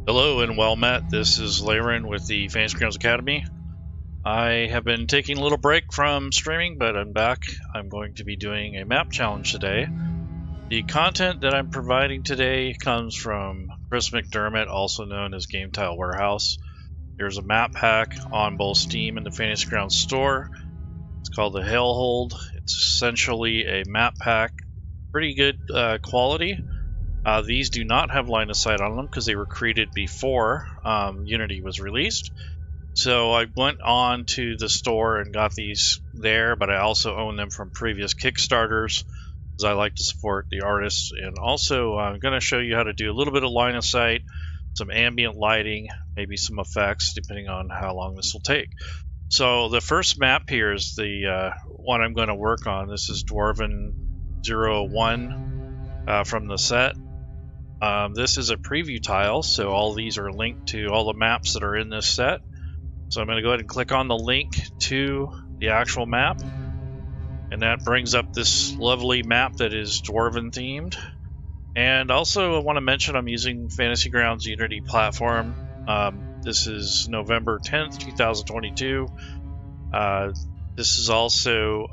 Hello and well met. This is Laren with the Fantasy Grounds Academy. I have been taking a little break from streaming, but I'm back. I'm going to be doing a map challenge today. The content that I'm providing today comes from Chris McDermott, also known as Game Tile Warehouse. There's a map pack on both Steam and the Fantasy Grounds store. It's called the Halehold. It's essentially a map pack, pretty good quality. These do not have line of sight on them because they were created before Unity was released. So I went on to the store and got these there, but I also own them from previous Kickstarters because I like to support the artists. And also I'm going to show you how to do a little bit of line of sight, some ambient lighting, maybe some effects depending on how long this will take. So the first map here is the one I'm going to work on. This is Dwarven-Themed from the set. This is a preview tile, so all these are linked to all the maps that are in this set. So I'm going to go ahead and click on the link to the actual map, and that brings up this lovely map that is Dwarven themed. And also I want to mention I'm using Fantasy Grounds Unity platform. This is November 10th, 2022. This is also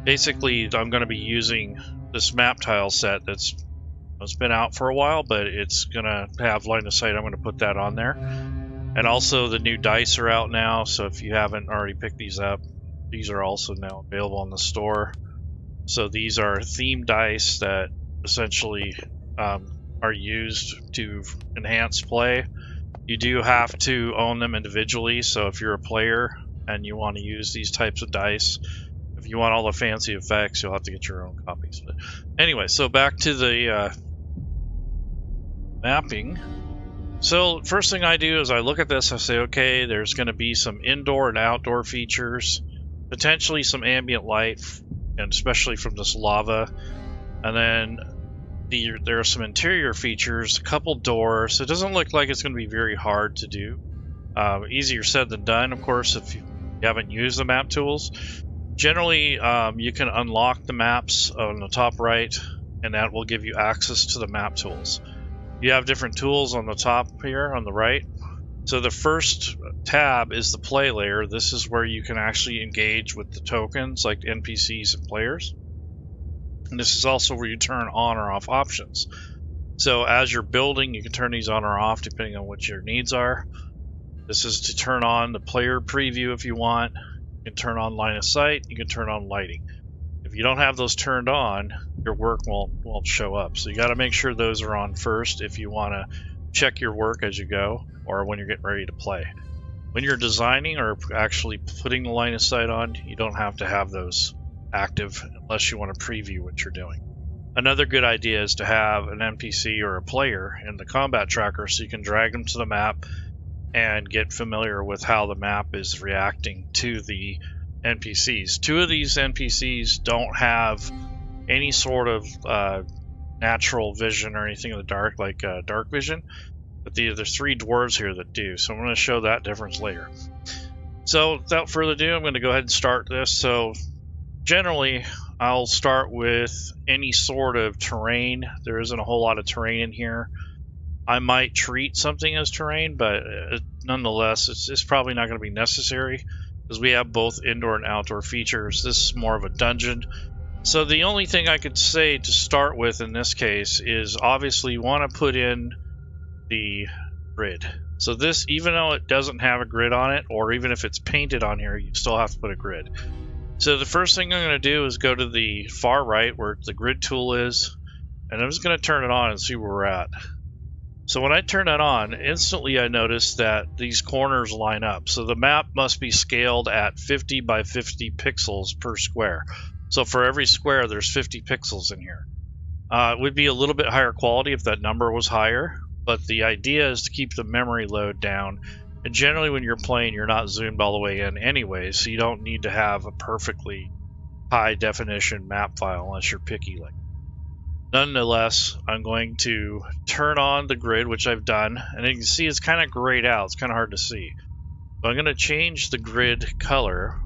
basically I'm going to be using this map tile set it's been out for a while, but it's gonna have line of sight. I'm gonna put that on there. And also the new dice are out now, so if you haven't already picked these up, these are also now available in the store. So these are theme dice that essentially are used to enhance play. You do have to own them individually, so if you're a player and you want to use these types of dice, if you want all the fancy effects, you'll have to get your own copies. But anyway, so back to the mapping. So first thing I do is I look at this, I say, okay, there's going to be some indoor and outdoor features, potentially some ambient light, and especially from this lava. And then there are some interior features, a couple doors. It doesn't look like it's going to be very hard to do. Easier said than done, of course, if you haven't used the map tools. Generally, you can unlock the maps on the top right, and that will give you access to the map tools. You have different tools on the top here on the right. So the first tab is the play layer. This is where you can actually engage with the tokens like NPCs and players. And this is also where you turn on or off options. So as you're building, you can turn these on or off depending on what your needs are. This is to turn on the player preview if you want. You can turn on line of sight, you can turn on lighting. If you don't have those turned on, your work won't show up. So you got to make sure those are on first if you want to check your work as you go or when you're getting ready to play. When you're designing or actually putting the line of sight on, you don't have to have those active unless you want to preview what you're doing. Another good idea is to have an NPC or a player in the combat tracker so you can drag them to the map and get familiar with how the map is reacting to the NPCs. Two of these NPCs don't have any sort of natural vision or anything in the dark, like dark vision, but there's three dwarves here that do, so I'm going to show that difference later. So without further ado, I'm going to go ahead and start this. So generally I'll start with any sort of terrain. There isn't a whole lot of terrain in here. I might treat something as terrain, but nonetheless, it's probably not going to be necessary because we have both indoor and outdoor features. This is more of a dungeon. So the only thing I could say to start with in this case is obviously you want to put in the grid. So this, even though it doesn't have a grid on it, or even if it's painted on here, you still have to put a grid. So the first thing I'm going to do is go to the far right where the grid tool is, and I'm just going to turn it on and see where we're at. So when I turn that on, instantly I notice that these corners line up. So the map must be scaled at 50 by 50 pixels per square. So for every square, there's 50 pixels in here. It would be a little bit higher quality if that number was higher, but the idea is to keep the memory load down. And generally when you're playing, you're not zoomed all the way in anyway, so you don't need to have a perfectly high definition map file unless you're picky like. Nonetheless, I'm going to turn on the grid, which I've done, and you can see it's kind of grayed out. It's kind of hard to see. So I'm going to change the grid color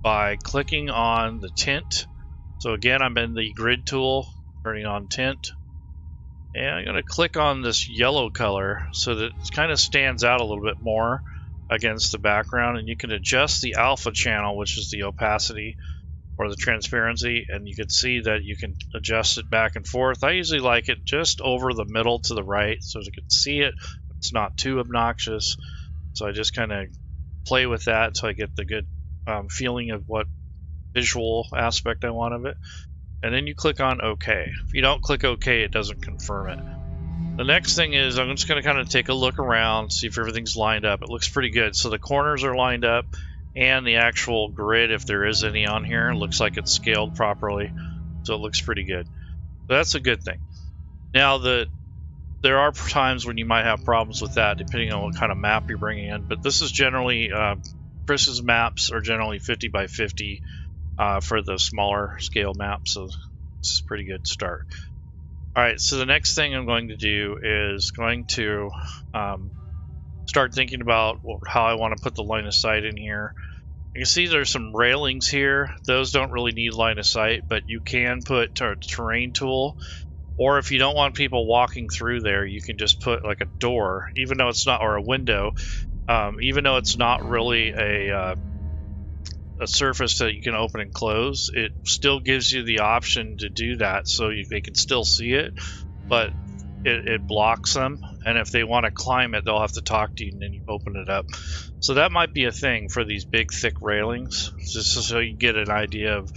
by clicking on the tint. So again, I'm in the grid tool, turning on tint. And I'm going to click on this yellow color so that it kind of stands out a little bit more against the background. And you can adjust the alpha channel, which is the opacity or the transparency, and you can see that you can adjust it back and forth. I usually like it just over the middle to the right so you can see it. It's not too obnoxious. So I just kind of play with that until I get the good feeling of what visual aspect I want of it. And then you click on OK. If you don't click OK, it doesn't confirm it. The next thing is I'm just going to kind of take a look around, see if everything's lined up. It looks pretty good. So the corners are lined up, and the actual grid, if there is any on here, looks like it's scaled properly. So it looks pretty good. So that's a good thing. Now, there are times when you might have problems with that, depending on what kind of map you're bringing in. But this is generally, Chris's maps are generally 50 by 50. For the smaller scale map, so this is a pretty good start. Alright, so the next thing I'm going to do is going to start thinking about how I want to put the line of sight in here. You can see there's some railings here. Those don't really need line of sight, but you can put a terrain tool, or if you don't want people walking through there, you can just put like a door, even though it's not, or a window, even though it's not really a surface that you can open and close. It still gives you the option to do that, so they can still see it, but it blocks them, and if they want to climb it, they'll have to talk to you, and then you open it up. So that might be a thing for these big thick railings, just so you get an idea of,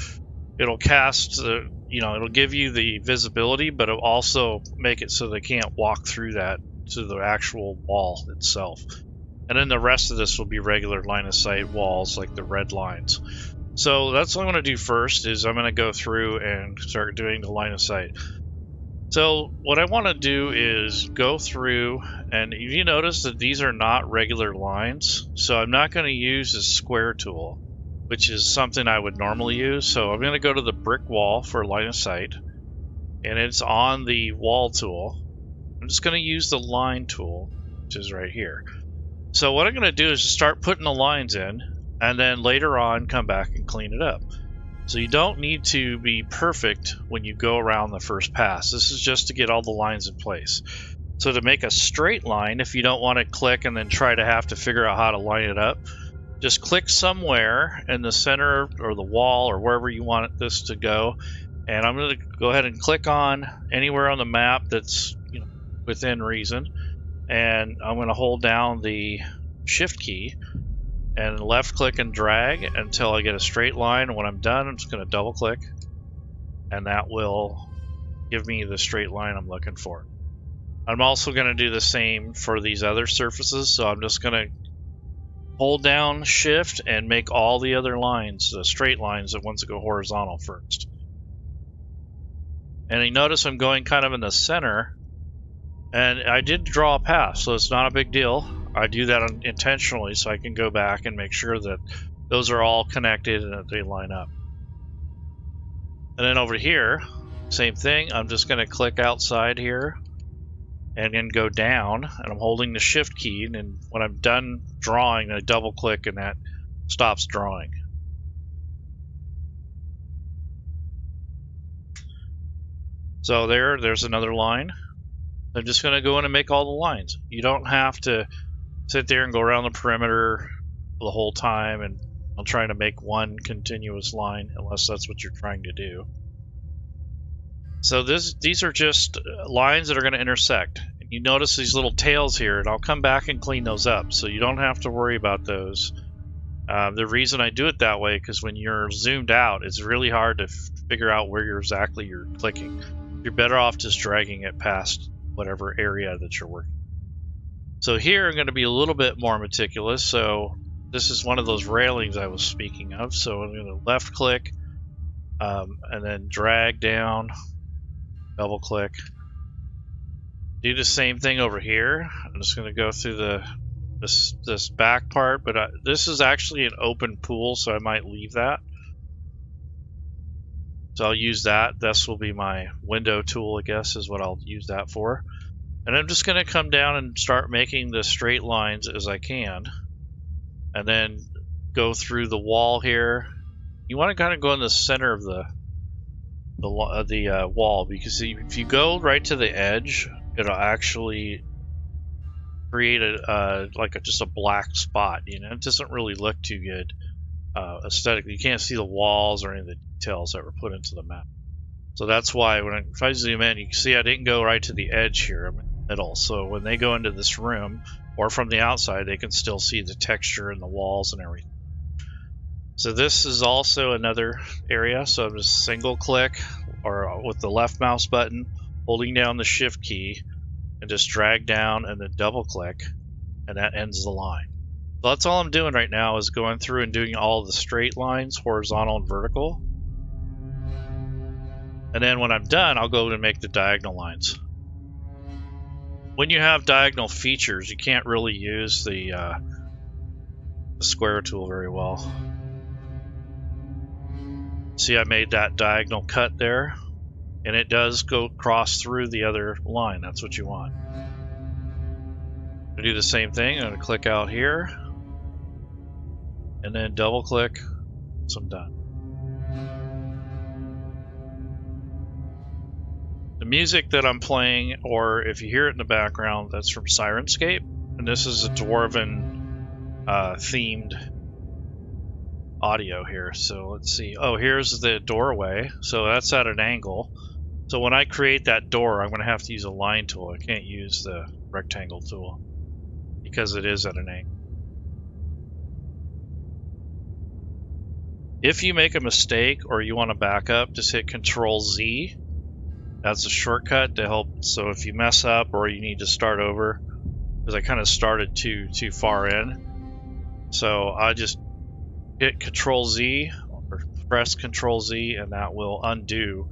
it'll cast the, it'll give you the visibility, but it'll also make it so they can't walk through that to the actual wall itself. And then the rest of this will be regular line of sight walls, like the red lines. So that's what I'm going to do first, is I'm going to go through and start doing the line of sight. So what I want to do is go through, and you notice that these are not regular lines. So I'm not going to use the square tool, which is something I would normally use. So I'm going to go to the brick wall for line of sight, and it's on the wall tool. I'm just going to use the line tool, which is right here. So what I'm going to do is just start putting the lines in, and then later on come back and clean it up. So you don't need to be perfect when you go around the first pass. This is just to get all the lines in place. So to make a straight line, if you don't want to click and then try to have to figure out how to line it up, just click somewhere in the center or the wall or wherever you want this to go. And I'm going to go ahead and click on anywhere on the map that's within reason. And I'm going to hold down the shift key and left click and drag until I get a straight line. And when I'm done, I'm just going to double click, and that will give me the straight line I'm looking for. I'm also going to do the same for these other surfaces, so I'm just going to hold down shift and make all the other lines the straight lines, the ones that go horizontal first. And you notice I'm going kind of in the center. And I did draw a path, so it's not a big deal. I do that intentionally so I can go back and make sure that those are all connected and that they line up. And then over here, same thing. I'm just going to click outside here and then go down, and I'm holding the shift key, and when I'm done drawing, I double click and that stops drawing. So there's another line. I'm just going to go in and make all the lines. You don't have to sit there and go around the perimeter the whole time and I'm trying to make one continuous line, unless that's what you're trying to do. So these are just lines that are going to intersect. And you notice these little tails here, and I'll come back and clean those up, so you don't have to worry about those. The reason I do it that way, because when you're zoomed out, it's really hard to figure out where exactly you're clicking. You're better off just dragging it past whatever area that you're working. So here I'm going to be a little bit more meticulous. So this is one of those railings I was speaking of. So I'm going to left click and then drag down, double click. Do the same thing over here. I'm just going to go through this back part, but this is actually an open pool, so I might leave that. So I'll use that. This will be my window tool, I guess, is what I'll use that for. And I'm just going to come down and start making the straight lines as I can. And then go through the wall here. You want to kind of go in the center of the the wall, because if you go right to the edge, it'll actually create just a black spot. You know, it doesn't really look too good aesthetically. You can't see the walls or any of the details that were put into the map. So that's why if I zoom in, you can see I didn't go right to the edge here. I'm in the middle. So when they go into this room, or from the outside, they can still see the texture and the walls and everything. So this is also another area. So I'm just single click, or with the left mouse button, holding down the shift key, and just drag down and then double click, and that ends the line. So that's all I'm doing right now, is going through and doing all the straight lines, horizontal and vertical. And then when I'm done, I'll go and make the diagonal lines. When you have diagonal features, you can't really use the square tool very well. See, I made that diagonal cut there, and it does go cross through the other line. That's what you want. I do the same thing. I'm going to click out here, and then double click, so I'm done. The music that I'm playing, or if you hear it in the background, that's from Sirenscape, and this is a Dwarven-themed audio here. So let's see. Oh, here's the doorway. So that's at an angle. So when I create that door, I'm going to have to use a line tool. I can't use the rectangle tool because it is at an angle. If you make a mistake or you want to back up, just hit Control-Z. That's a shortcut to help. So if you mess up or you need to start over, because I kind of started too far in, so I just hit Control-Z or press Control-Z, and that will undo.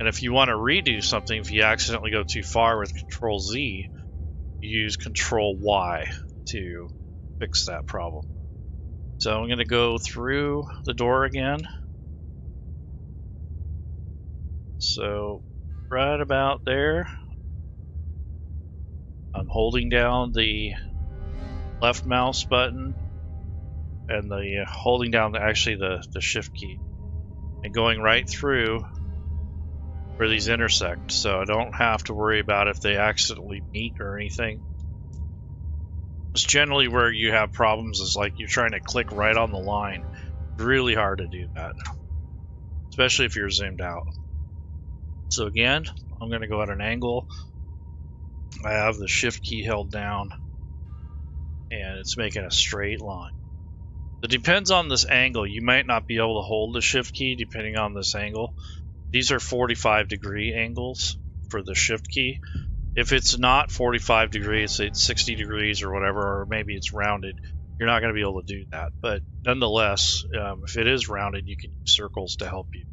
And if you want to redo something, if you accidentally go too far with Control-Z, you use Control-Y to fix that problem. So I'm going to go through the door again. So right about there, I'm holding down the left mouse button and the holding down the shift key and going right through where these intersect, so I don't have to worry about if they accidentally meet or anything. It's generally where you have problems, is like you're trying to click right on the line. Really hard to do that, especially if you're zoomed out. So again, I'm going to go at an angle. I have the shift key held down, and it's making a straight line. It depends on this angle. You might not be able to hold the shift key depending on this angle. These are 45-degree angles for the shift key. If it's not 45 degrees, say it's 60 degrees or whatever, or maybe it's rounded, you're not going to be able to do that. But nonetheless, if it is rounded, you can use circles to help you,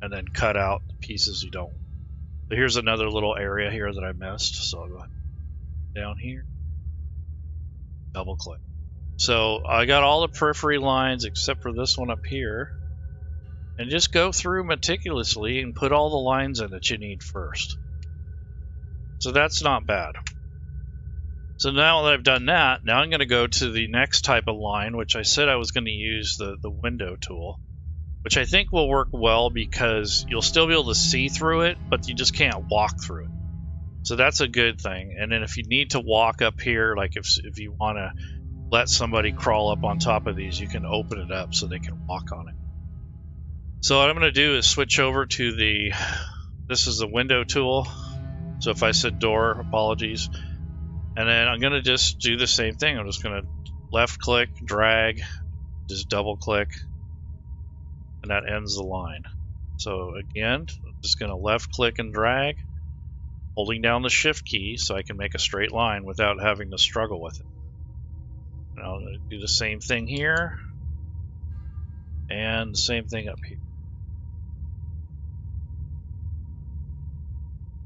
and then cut out the pieces you don't. So here's another little area here that I missed. So I'll go down here, double click. So I got all the periphery lines except for this one up here, and just go through meticulously and put all the lines in that you need first. So that's not bad. So now that I've done that, now I'm going to go to the next type of line, which I said I was going to use the window tool, which I think will work well because you'll still be able to see through it, but you just can't walk through it. So that's a good thing. And then if you need to walk up here, like if you want to let somebody crawl up on top of these, you can open it up so they can walk on it. So what I'm going to do is switch over to this is the window tool. So if I said door, apologies. And then I'm going to just do the same thing. I'm just going to left click, drag, just double click, and that ends the line. So again, I'm just going to left click and drag, holding down the shift key so I can make a straight line without having to struggle with it. And I'll do the same thing here, and the same thing up here.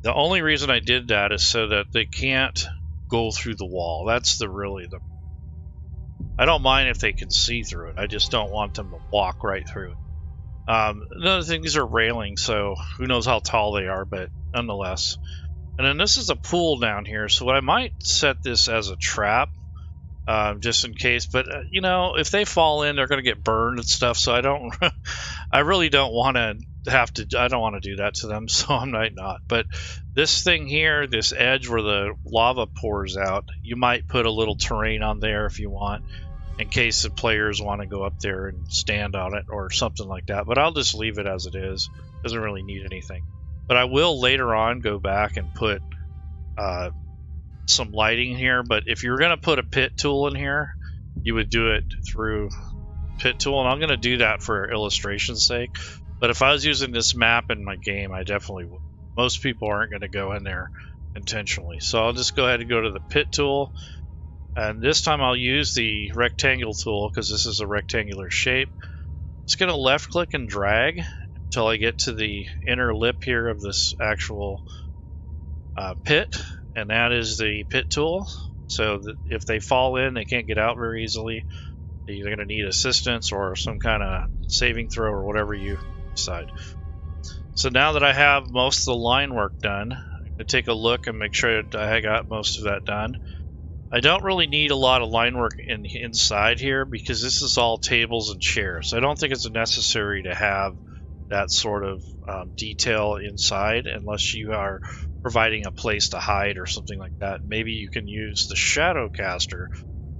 The only reason I did that is so that they can't go through the wall. That's I don't mind if they can see through it. I just don't want them to walk right through it. Another thing, these are railings, so who knows how tall they are, but nonetheless. And then this is a pool down here, so I might set this as a trap, just in case. But you know, if they fall in, they're going to get burned and stuff. So I really don't want to have to. I don't want to do that to them, so I might not. But this thing here, this edge where the lava pours out, you might put a little terrain on there if you want, in case the players want to go up there and stand on it or something like that. But I'll just leave it as it is. Doesn't really need anything. But I will later on go back and put some lighting here. But if you're going to put a pit tool in here, you would do it through pit tool, and I'm going to do that for illustration's sake. But if I was using this map in my game, I definitely would. Most people aren't going to go in there intentionally. So I'll just go ahead and go to the pit tool. And this time I'll use the rectangle tool because this is a rectangular shape. Just going to left click and drag until I get to the inner lip here of this actual pit. And that is the pit tool. So that if they fall in, they can't get out very easily. You're going to need assistance or some kind of saving throw or whatever you decide. So now that I have most of the line work done, I'm going to take a look and make sure that I got most of that done. I don't really need a lot of line work inside here because this is all tables and chairs. I don't think it's necessary to have that sort of detail inside unless you are providing a place to hide or something like that. Maybe you can use the shadow caster,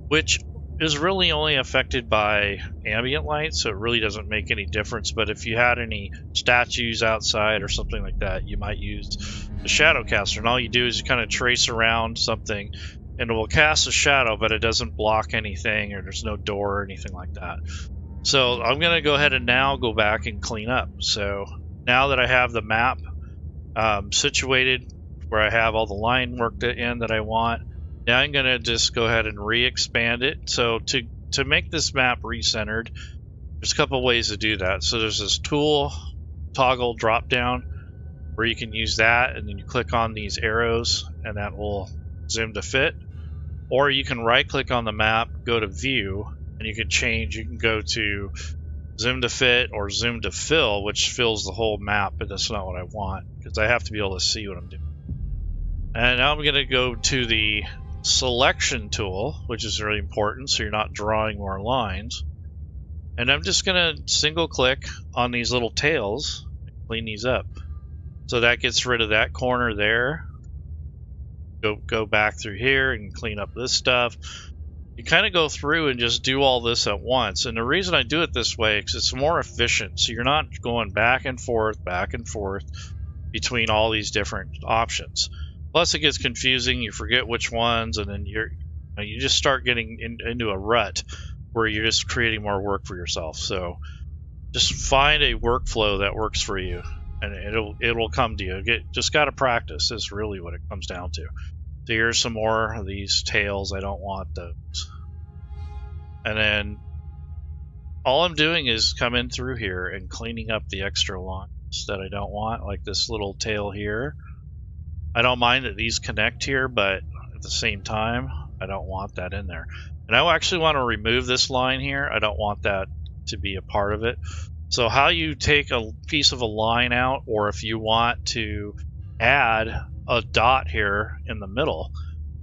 which is really only affected by ambient light, so it really doesn't make any difference. But if you had any statues outside or something like that, you might use the shadow caster. And all you do is you kind of trace around something and it will cast a shadow, but it doesn't block anything, or there's no door or anything like that. So I'm going to go ahead and now go back and clean up. So now that I have the map situated where I have all the line work in that I want, now I'm going to just go ahead and re-expand it. So to make this map recentered, there's a couple ways to do that. So there's this tool toggle drop down where you can use that, and then you click on these arrows and that will zoom to fit. Or you can right click on the map, go to view, and you can change. You can go to zoom to fit or zoom to fill, which fills the whole map, but that's not what I want because I have to be able to see what I'm doing. And now I'm going to go to the selection tool, which is really important so you're not drawing more lines. And I'm just going to single click on these little tails and clean these up. So that gets rid of that corner there. Go back through here and clean up this stuff. You kind of go through and just do all this at once. And the reason I do it this way is it's more efficient. So you're not going back and forth between all these different options. Plus it gets confusing, you forget which ones, and then you just start getting into a rut where you're just creating more work for yourself. So just find a workflow that works for you, and it will come to you. Just got to practice is really what it comes down to. So here's some more of these tails. I don't want those. And then all I'm doing is coming through here and cleaning up the extra lines that I don't want, like this little tail here. I don't mind that these connect here, but at the same time, I don't want that in there. And I actually want to remove this line here. I don't want that to be a part of it. So how you take a piece of a line out, or if you want to add a dot here in the middle,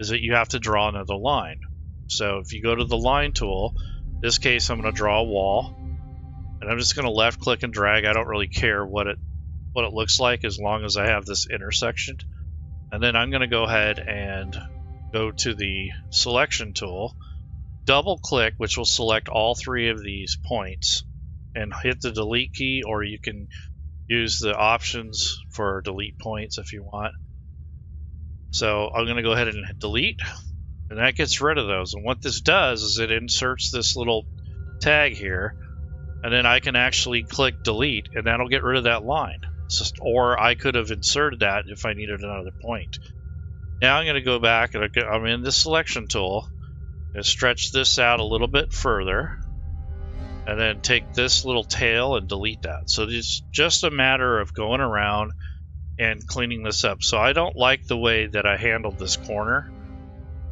is that you have to draw another line. So if you go to the line tool, in this case I'm going to draw a wall, and I'm just going to left click and drag. I don't really care what it looks like as long as I have this intersection. And then I'm going to go ahead and go to the selection tool, double click, which will select all three of these points, and hit the delete key, or you can use the options for delete points if you want. So I'm going to go ahead and hit delete, and that gets rid of those. And what this does is it inserts this little tag here, and then I can actually click delete, and that'll get rid of that line. Or I could have inserted that if I needed another point. Now I'm going to go back, and I'm in the selection tool, and stretch this out a little bit further, and then take this little tail and delete that. So it's just a matter of going around and cleaning this up. So I don't like the way that I handled this corner.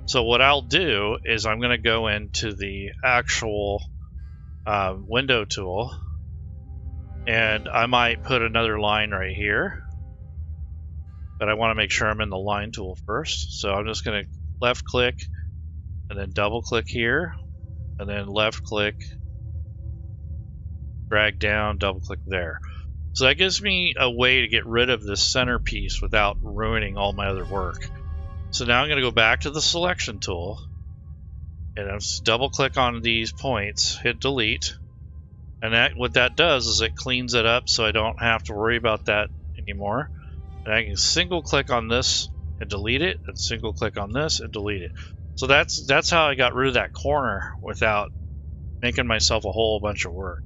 So what I'll do is I'm going to go into the actual window tool, and I might put another line right here, but I want to make sure I'm in the line tool first. So I'm just going to left click and then double click here, and then left click, drag down, double click there. So that gives me a way to get rid of this centerpiece without ruining all my other work. So now I'm going to go back to the selection tool, and I'll just double click on these points, hit delete, and what that does is it cleans it up so I don't have to worry about that anymore. And I can single click on this and delete it, and single click on this and delete it. So that's how I got rid of that corner without making myself a whole bunch of work.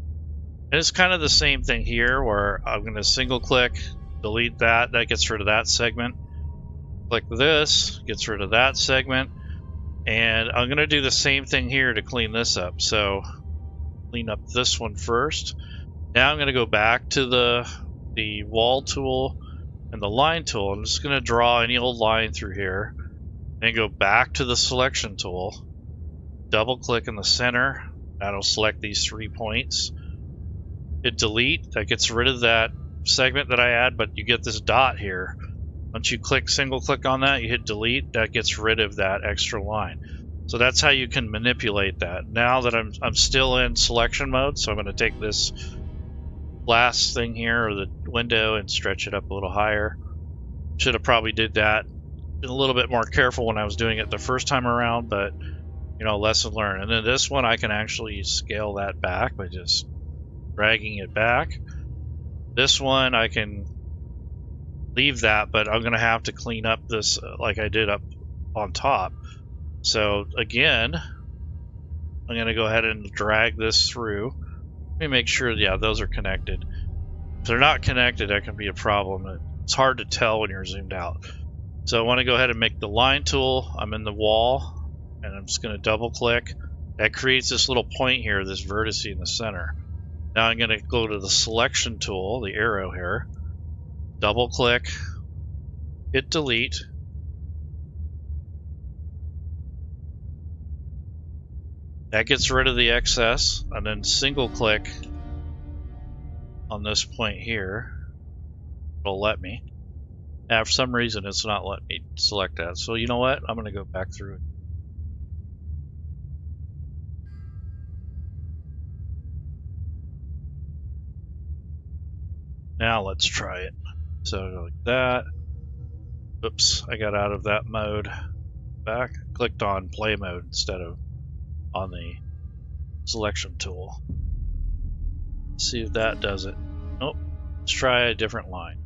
And it's kind of the same thing here, where I'm going to single click, delete that, that gets rid of that segment. Click this, gets rid of that segment. And I'm going to do the same thing here to clean this up. So clean up this one first. Now I'm going to go back to the wall tool and the line tool. I'm just going to draw any old line through here and go back to the selection tool. Double click in the center. That'll select these 3 points. Hit delete. That gets rid of that segment that I had, but you get this dot here. Once you single click on that, you hit delete, that gets rid of that extra line. So that's how you can manipulate that. Now that I'm still in selection mode, so I'm going to take this last thing here, or the window, and stretch it up a little higher. Should have probably did that a little bit more careful when I was doing it the first time around, but you know, lesson learned. And then this one, I can actually scale that back by just dragging it back. This one, I can leave that, but I'm going to have to clean up this like I did up on top. So again, I'm going to go ahead and drag this through. Let me make sure, yeah, those are connected. If they're not connected, that can be a problem. It's hard to tell when you're zoomed out. So I want to go ahead and make the line tool. I'm in the wall, and I'm just going to double click. That creates this little point here, this vertex in the center. Now I'm going to go to the selection tool, the arrow here. Double click, hit delete. That gets rid of the excess, and then single click on this point here. It'll let me. Now, for some reason, it's not letting me select that. So you know what? I'm going to go back through it. Now let's try it. So like that. Oops, I got out of that mode. Back. Clicked on play mode instead of on the selection tool. Let's see if that does it. Nope. Let's try a different line.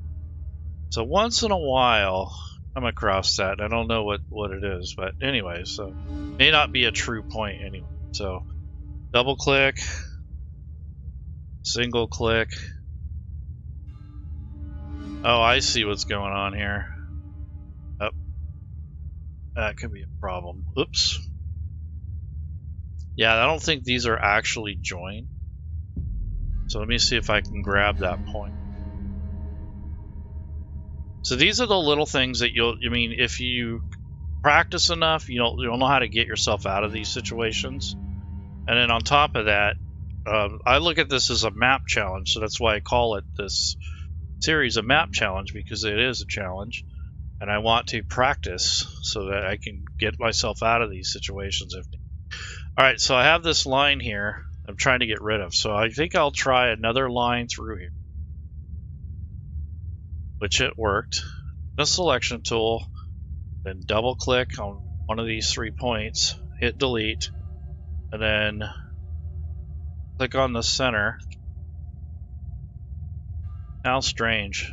So once in a while, I'm across that. I don't know what it is, but anyway, so may not be a true point anyway. So double click, single click. Oh, I see what's going on here. Oh, that could be a problem. Oops. Yeah, I don't think these are actually joined. So let me see if I can grab that point. So these are the little things that if you practice enough, you'll know how to get yourself out of these situations. And then on top of that, I look at this as a map challenge, so that's why I call it this series a map challenge, because it is a challenge, and I want to practice so that I can get myself out of these situations. Alright, so I have this line here I'm trying to get rid of, so I think I'll try another line through here, which it worked. The selection tool, then double click on one of these 3 points, hit delete, and then click on the center. How strange.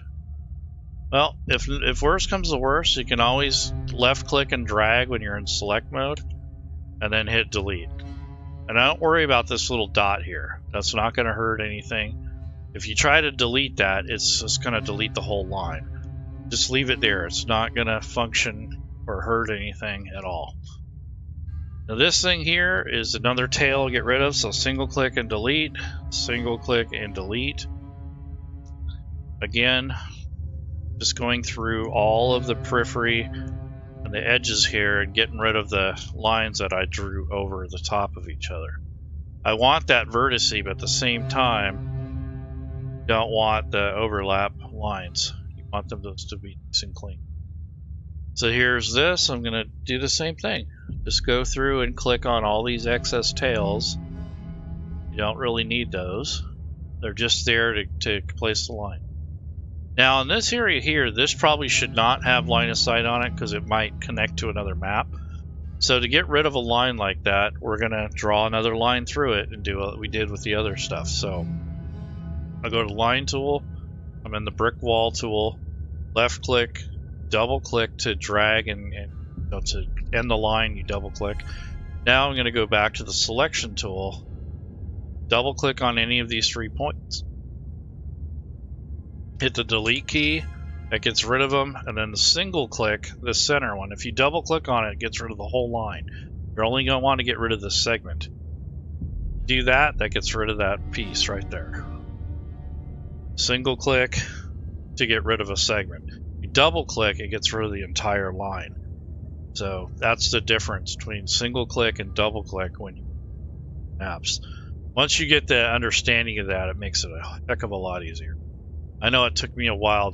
Well, if worse comes to worse, you can always left click and drag when you're in select mode, and then hit delete. And don't worry about this little dot here. That's not going to hurt anything. If you try to delete that, it's just going to delete the whole line. Just leave it there. It's not going to function or hurt anything at all. Now this thing here is another tail to get rid of, so single click and delete, single click and delete. Again, just going through all of the periphery and the edges here and getting rid of the lines that I drew over the top of each other. I want that vertex, but at the same time, you don't want the overlap lines. You want them to be nice and clean. So here's this. I'm going to do the same thing. Just go through and click on all these excess tails. You don't really need those. They're just there to place the line. Now in this area here, this probably should not have line of sight on it because it might connect to another map. So to get rid of a line like that, we're gonna draw another line through it and do what we did with the other stuff. So I'll go to line tool, I'm in the brick wall tool, left click, double click to drag and to end the line, you double click. Now I'm gonna go back to the selection tool, double click on any of these 3 points. Hit the delete key, that gets rid of them, and then the single click, the center one. If you double click on it, it gets rid of the whole line. You're only going to want to get rid of this segment. Do that, that gets rid of that piece right there. Single click to get rid of a segment. You double click, it gets rid of the entire line. So that's the difference between single click and double click when you maps. Once you get the understanding of that, it makes it a heck of a lot easier. I know it took me a while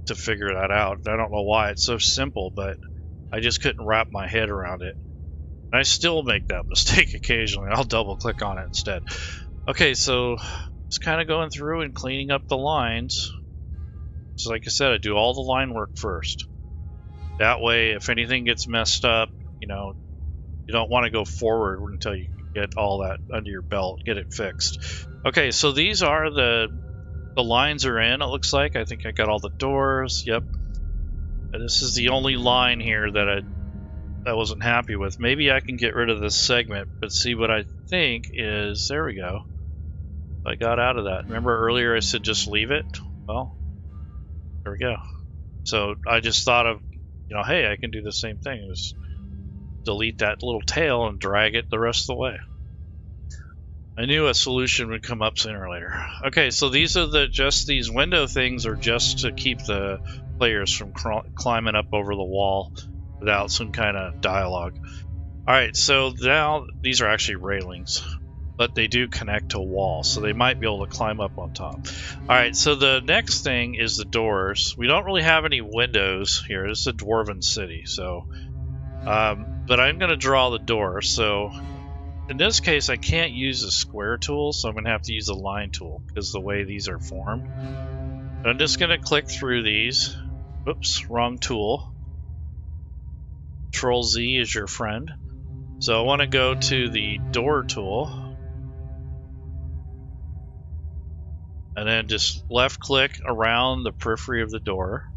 to figure that out. I don't know why it's so simple, but I just couldn't wrap my head around it. And I still make that mistake occasionally. I'll double click on it instead. Okay, so just kind of going through and cleaning up the lines. So like I said, I do all the line work first. That way, if anything gets messed up, you know, you don't want to go forward until you get all that under your belt, get it fixed. Okay, so these are the lines are in, it looks like. I think I got all the doors. Yep. And this is the only line here that I wasn't happy with. Maybe I can get rid of this segment, but see what I think is, there we go. I got out of that. Remember earlier I said just leave it? Well, there we go. So I just thought of, you know, hey, I can do the same thing. Just delete that little tail and drag it the rest of the way. I knew a solution would come up sooner or later. Okay, so these are just these window things are just to keep the players from climbing up over the wall without some kind of dialogue. Alright, so now these are actually railings, but they do connect to a wall, so they might be able to climb up on top. Alright, so the next thing is the doors. We don't really have any windows here. This is a Dwarven city, so but I'm going to draw the door. So in this case, I can't use the square tool, so I'm going to have to use the line tool because the way these are formed. But I'm just going to click through these. Oops, wrong tool. Control Z is your friend. So I want to go to the door tool. And then just left click around the periphery of the door.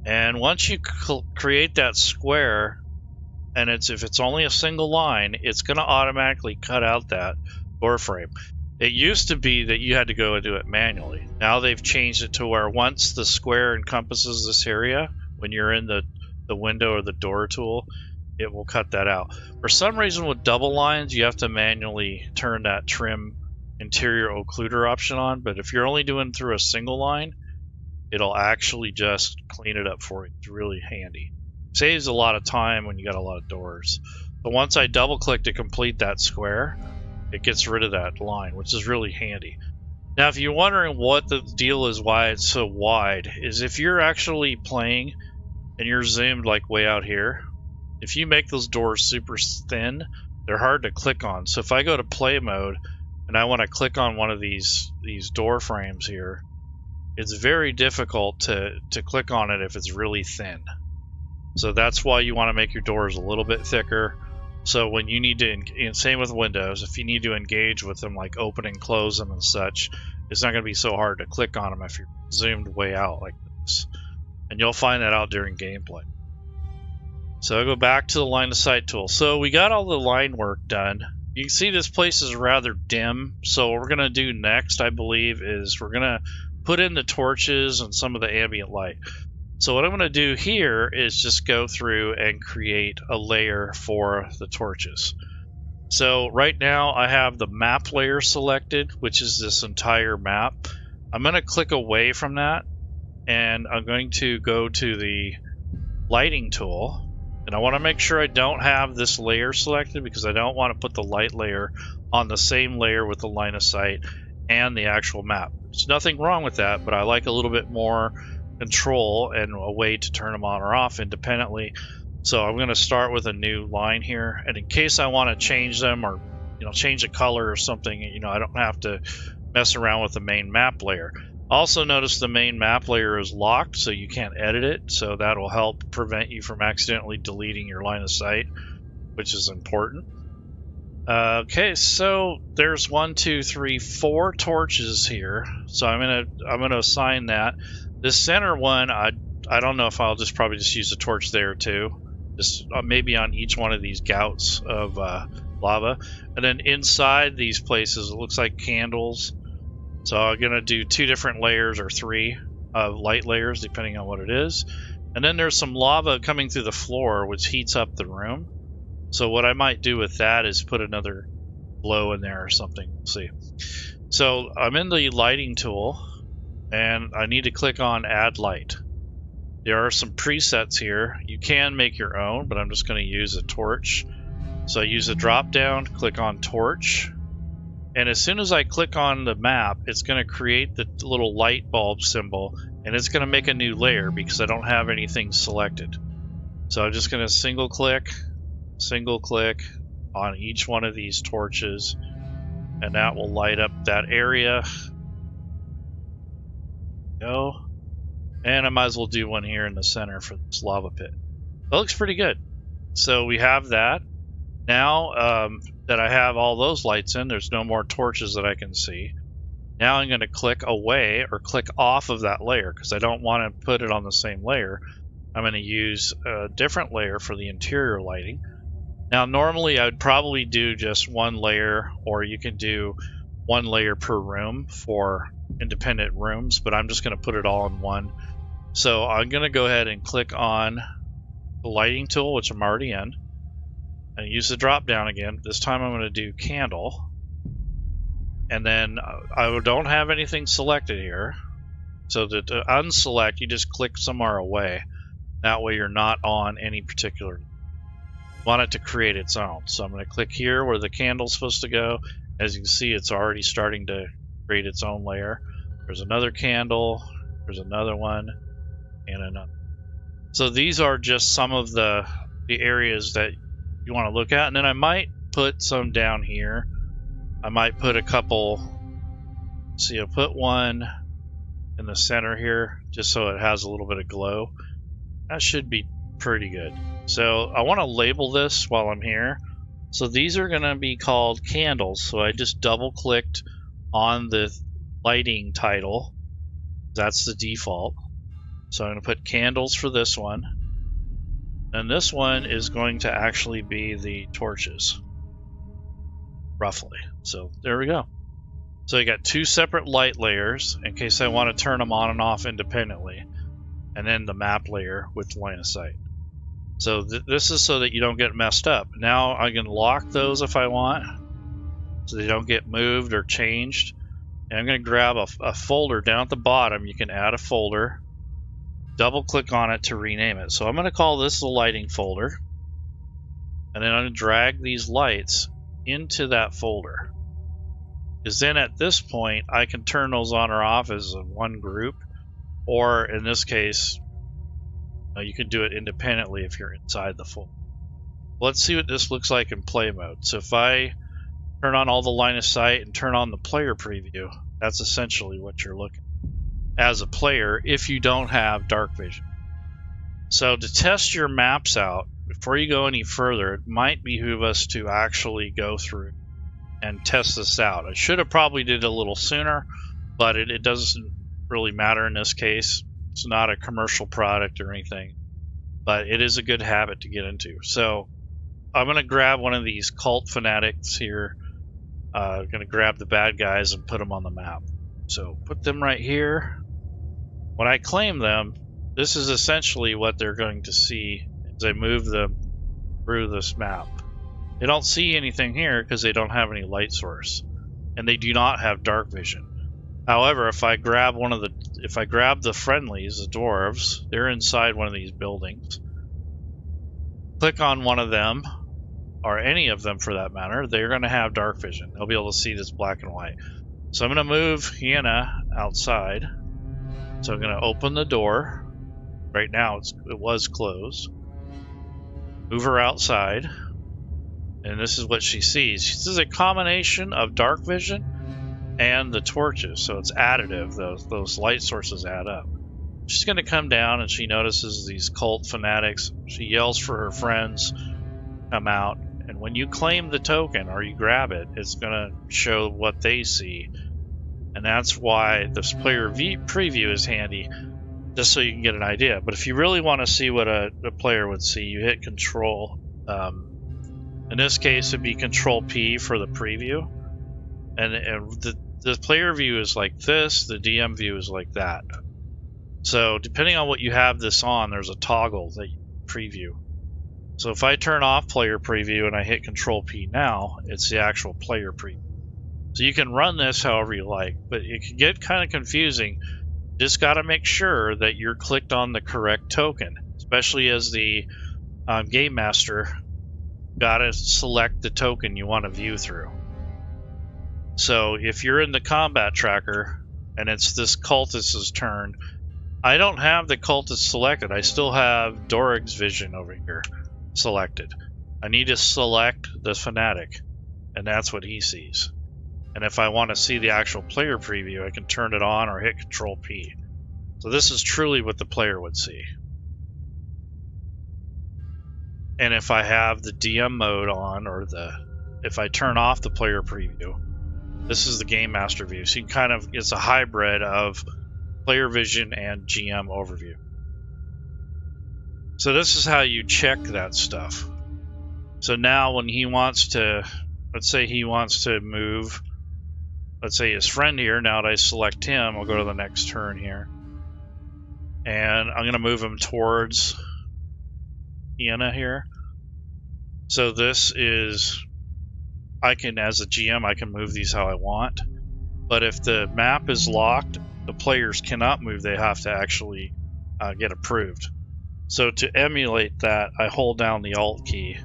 And once you create that square, and if it's only a single line, it's going to automatically cut out that door frame. It used to be that you had to go and do it manually. Now they've changed it to where once the square encompasses this area, when you're in the window or the door tool, it will cut that out. For some reason with double lines, you have to manually turn that trim interior occluder option on, but if you're only doing through a single line, it'll actually just clean it up for you. It's really handy. Saves a lot of time when you got a lot of doors. But once I double click to complete that square, it gets rid of that line, which is really handy. Now, if you're wondering what the deal is, why it's so wide, is if you're actually playing and you're zoomed like way out here, if you make those doors super thin, they're hard to click on. So if I go to play mode and I want to click on one of these door frames here, it's very difficult to click on it if it's really thin. So that's why you want to make your doors a little bit thicker. So when you need to, and same with windows, if you need to engage with them, like open and close them and such, it's not going to be so hard to click on them if you're zoomed way out like this. And you'll find that out during gameplay. So I'll go back to the line of sight tool. So we got all the line work done. You can see this place is rather dim. So what we're going to do next, I believe, is we're going to put in the torches and some of the ambient light. So what I'm going to do here is just go through and create a layer for the torches. So right now I have the map layer selected, which is this entire map. I'm going to click away from that, and I'm going to go to the lighting tool. And I want to make sure I don't have this layer selected because I don't want to put the light layer on the same layer with the line of sight and the actual map. There's nothing wrong with that, but I like a little bit more control and a way to turn them on or off independently. So I'm going to start with a new line here, and in case I want to change them or change a color or something, I don't have to mess around with the main map layer. Also notice the main map layer is locked, so you can't edit it, so that'll help prevent you from accidentally deleting your line of sight, which is important. Okay, so there's 1, 2, 3, 4 torches here, so I'm gonna assign that. This center one, I don't know if I'll probably just use a torch there too, just maybe on each one of these gouts of lava. And then inside these places, it looks like candles. So I'm gonna do 2 different layers or 3 light layers, depending on what it is. And then there's some lava coming through the floor, which heats up the room. So what I might do with that is put another glow in there or something. We'll see. So I'm in the lighting tool, and I need to click on Add Light. There are some presets here. You can make your own, but I'm just going to use a torch. So I use a drop down, click on torch, and as soon as I click on the map, it's going to create the little light bulb symbol, and it's going to make a new layer because I don't have anything selected. So I'm just going to single click on each one of these torches, and that will light up that area. Go. And I might as well do one here in the center for this lava pit. That looks pretty good. So we have that. Now that I have all those lights in, there's no more torches that I can see. Now I'm going to click away or click off of that layer because I don't want to put it on the same layer. I'm going to use a different layer for the interior lighting. Now normally I would probably do just 1 layer, or you can do 1 layer per room for independent rooms, but I'm just going to put it all in one. So I'm going to go ahead and click on the lighting tool, which I'm already in, and use the drop down again. This time I'm going to do candle, and then I don't have anything selected here, so to unselect, you just click somewhere away. That way you're not on any particular. Want it to create its own. So I'm going to click here where the candle's supposed to go. As you can see, it's already starting to create its own layer. There's another candle, there's another one, and another. So these are just some of the areas that you want to look at. And then I might put some down here. I might put a couple. See, I'll put one in the center here just so it has a little bit of glow. That should be pretty good. So I want to label this while I'm here. So these are going to be called candles. So I just double clicked on the lighting title. That's the default. So I'm going to put candles for this one. And this one is going to actually be the torches, roughly. So there we go. So you got 2 separate light layers in case I want to turn them on and off independently. And then the map layer with line of sight. So this is so that you don't get messed up. Now I can lock those if I want, so they don't get moved or changed. And I'm going to grab a folder down at the bottom. You can add a folder, double click on it to rename it. So I'm going to call this the lighting folder, and then I'm going to drag these lights into that folder. Because then at this point I can turn those on or off as one group, or in this case, you can do it independently if you're inside the folder. Let's see what this looks like in play mode. So if I turn on all the line of sight and turn on the player preview, that's essentially what you're looking at as a player if you don't have dark vision. So to test your maps out, before you go any further, it might behoove us to actually go through and test this out. I should have probably did it a little sooner, but it doesn't really matter in this case. It's not a commercial product or anything, but it is a good habit to get into. So I'm going to grab one of these cult fanatics here. I'm going to grab the bad guys and put them on the map. So put them right here. When I claim them, this is essentially what they're going to see as I move them through this map. They don't see anything here because they don't have any light source, and they do not have dark vision. However, if I grab the friendlies, the dwarves, they're inside one of these buildings. Click on one of them, or any of them for that matter, they're going to have dark vision. They'll be able to see this black and white. So I'm going to move Hannah outside. So I'm going to open the door. Right now it was closed. move her outside, and this is what she sees. This is a combination of dark vision and the torches, so it's additive. Those light sources add up. She's going to come down and she notices these cult fanatics. She yells for her friends, come out, and when you claim the token or you grab it, it's going to show what they see. And that's why this player preview is handy, just so you can get an idea. But if you really want to see what a player would see, you hit Control. In this case, it'd be Control P for the preview. And the player view is like this, the DM view is like that. So depending on what you have this on, there's a toggle that you preview. So if I turn off player preview and I hit Control P now, it's the actual player preview. So you can run this however you like, but it can get kind of confusing. Just got to make sure that you're clicked on the correct token, especially as the game master. Got to select the token you want to view through. So if you're in the combat tracker and it's this cultist's turn, I don't have the cultist selected. I still have Dorig's vision over here selected. I need to select the fanatic, and that's what he sees. And if I want to see the actual player preview, I can turn it on or hit Control P. So this is truly what the player would see. And if I have the DM mode on, or if I turn off the player preview, this is the game master view. So you kind of, it's a hybrid of player vision and GM overview. So this is how you check that stuff. So now when he wants to, let's say he wants to move, let's say his friend here, now that I select him, I'll go to the next turn here. And I'm going to move him towards Iana here. So this is, I can, as a GM, I can move these how I want. But if the map is locked, the players cannot move. They have to actually get approved. So to emulate that, I hold down the Alt key.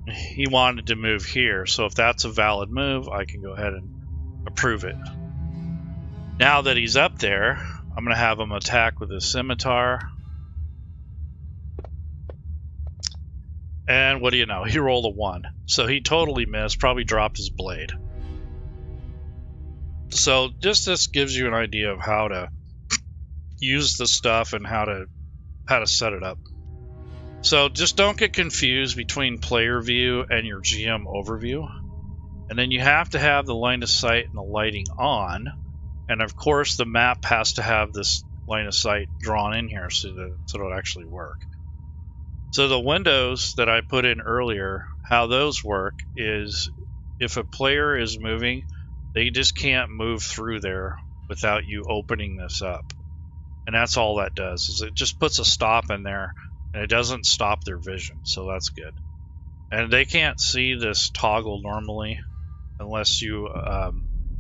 He wanted to move here, so if that's a valid move, I can go ahead and approve it. Now that he's up there, I'm going to have him attack with his scimitar. And what do you know? He rolled a 1. So he totally missed, probably dropped his blade. So just this gives you an idea of how to use the stuff and how to set it up. So just don't get confused between player view and your GM overview. And then you have to have the line of sight and the lighting on. And of course the map has to have this line of sight drawn in here so that it'll actually work. So the windows that I put in earlier, how those work is if a player is moving, they just can't move through there without you opening this up. And that's all that does, is it just puts a stop in there, and it doesn't stop their vision, so that's good. And they can't see this toggle normally unless you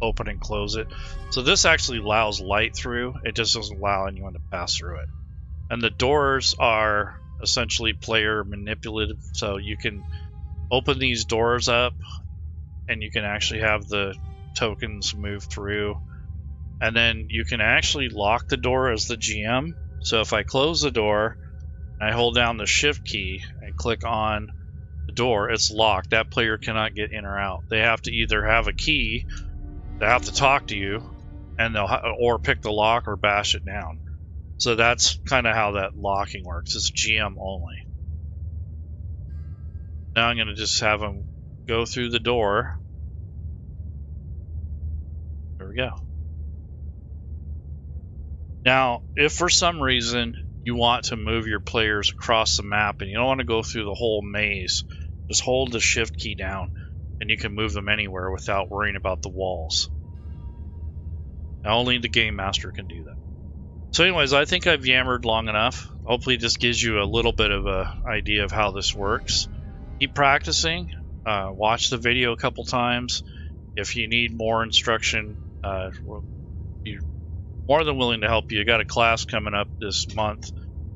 open and close it. So this actually allows light through, it just doesn't allow anyone to pass through it. And the doors are essentially player manipulative, so you can open these doors up and you can actually have the tokens move through, and then you can actually lock the door as the GM. So if I close the door and I hold down the shift key and click on the door, it's locked. That player cannot get in or out. They have to either have a key, they have to talk to you, and or pick the lock or bash it down. So that's kind of how that locking works. It's GM only. Now I'm going to just have them go through the door. There we go. Now, if for some reason you want to move your players across the map and you don't want to go through the whole maze, just hold the shift key down and you can move them anywhere without worrying about the walls. Now, only the game master can do that. So anyways, I think I've yammered long enough. Hopefully this gives you a little bit of an idea of how this works. Keep practicing. Watch the video a couple times. If you need more instruction, we'll be more than willing to help you. I got a class coming up this month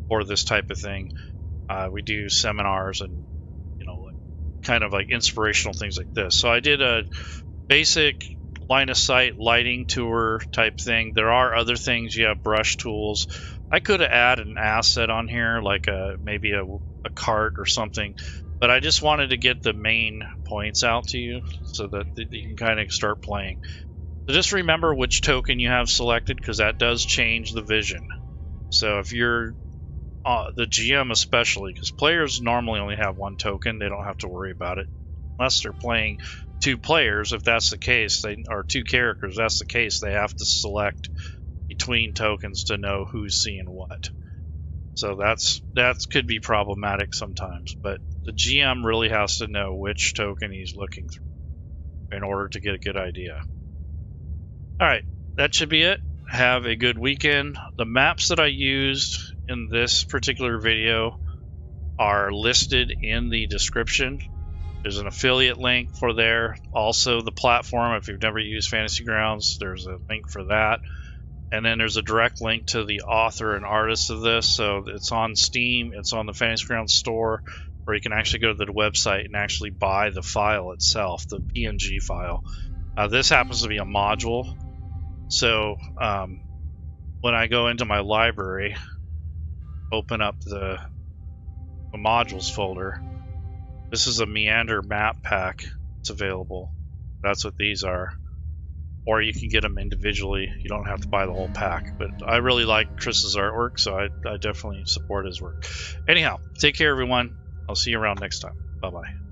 for this type of thing. We do seminars and, you know, kind of like inspirational things like this. So I did a basic line of sight lighting tour type thing. There are other things. You have brush tools. I could have added an asset on here, like maybe a cart or something, but I just wanted to get the main points out to you so that you can kind of start playing. So just remember which token you have selected, because that does change the vision. So if you're the GM especially, because players normally only have one token, they don't have to worry about it unless they're playing 2 players. If that's the case, or 2 characters, that's the case, they have to select between tokens to know who's seeing what. So that could be problematic sometimes, but the GM really has to know which token he's looking through in order to get a good idea. All right, that should be it. Have a good weekend. The maps that I used in this particular video are listed in the description. There's an affiliate link for there. Also, the platform, if you've never used Fantasy Grounds, there's a link for that. And then there's a direct link to the author and artist of this. So it's on Steam, it's on the Fantasy Grounds store, or you can actually go to the website and actually buy the file itself, the PNG file. This happens to be a module. So when I go into my library, open up the modules folder, this is a Meander map pack. It's available. That's what these are. Or you can get them individually. You don't have to buy the whole pack. But I really like Chris's artwork, so I definitely support his work. Anyhow, take care, everyone. I'll see you around next time. Bye-bye.